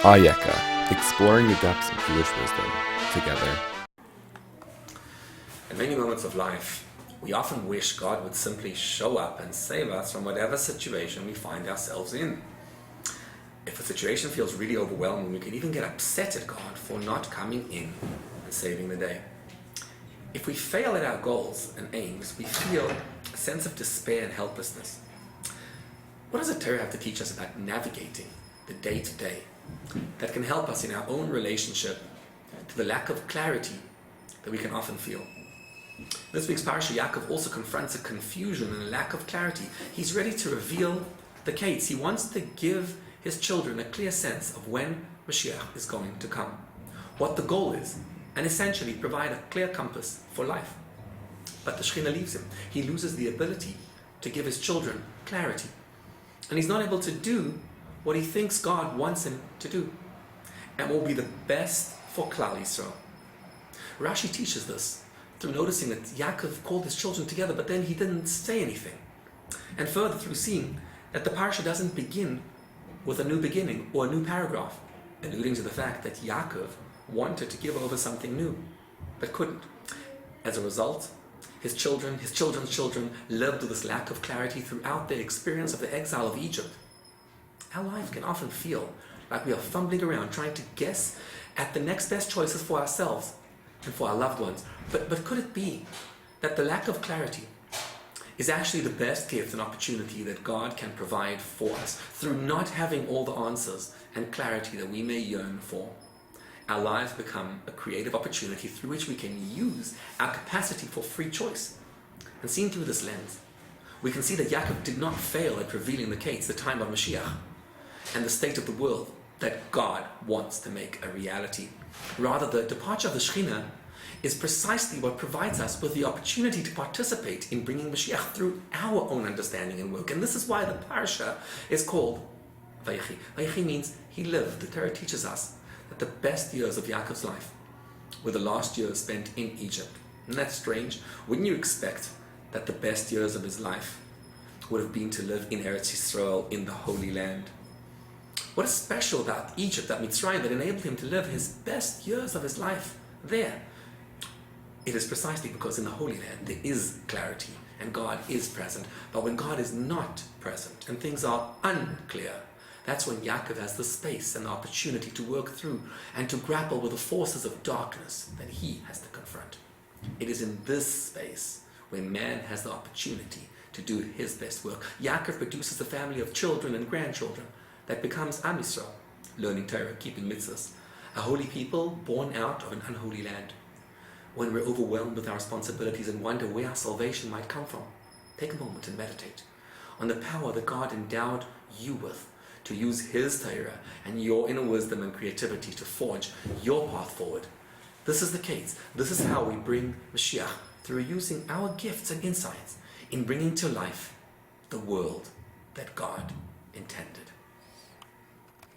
Ayeka, exploring the depths of Jewish wisdom together. In many moments of life, we often wish God would simply show up and save us from whatever situation we find ourselves in. If a situation feels really overwhelming, we can even get upset at God for not coming in and saving the day. If we fail at our goals and aims, we feel a sense of despair and helplessness. What does the Torah have to teach us about navigating the day-to-day that can help us in our own relationship to the lack of clarity that we can often feel? This week's Parasha, Yaakov also confronts a confusion and a lack of clarity. He's ready to reveal the case. He wants to give his children a clear sense of when Mashiach is going to come, what the goal is, and essentially provide a clear compass for life. But the Shekhinah leaves him. He loses the ability to give his children clarity. And he's not able to do what he thinks God wants him to do, and will be the best for Klal Yisrael. Rashi teaches this through noticing that Yaakov called his children together, but then he didn't say anything. And further through seeing that the parsha doesn't begin with a new beginning or a new paragraph, alluding to the fact that Yaakov wanted to give over something new, but couldn't. As a result, his children's children lived with this lack of clarity throughout their experience of the exile of Egypt. Our life can often feel like we are fumbling around trying to guess at the next best choices for ourselves and for our loved ones. But could it be that the lack of clarity is actually the best gift and opportunity that God can provide for us through not having all the answers and clarity that we may yearn for? Our lives become a creative opportunity through which we can use our capacity for free choice. And seen through this lens, we can see that Yaakov did not fail at revealing the case, the time of Mashiach, and the state of the world that God wants to make a reality. Rather, the departure of the Shekhinah is precisely what provides us with the opportunity to participate in bringing Mashiach through our own understanding and work. And this is why the parsha is called Vayechi. Vayechi means he lived. The Torah teaches us that the best years of Yaakov's life were the last years spent in Egypt. Isn't that strange? Wouldn't you expect that the best years of his life would have been to live in Eretz Yisrael, in the Holy Land? What is special about Egypt, that Mitzrayim, that enabled him to live his best years of his life there? It is precisely because in the Holy Land there is clarity and God is present. But when God is not present and things are unclear, that's when Yaakov has the space and the opportunity to work through and to grapple with the forces of darkness that he has to confront. It is in this space when man has the opportunity to do his best work. Yaakov produces a family of children and grandchildren that becomes Am Yisrael, learning Torah, keeping mitzvahs, a holy people born out of an unholy land. When we're overwhelmed with our responsibilities and wonder where our salvation might come from, take a moment and meditate on the power that God endowed you with to use His Torah and your inner wisdom and creativity to forge your path forward. This is the case. This is how we bring Mashiach, through using our gifts and insights in bringing to life the world that God intended.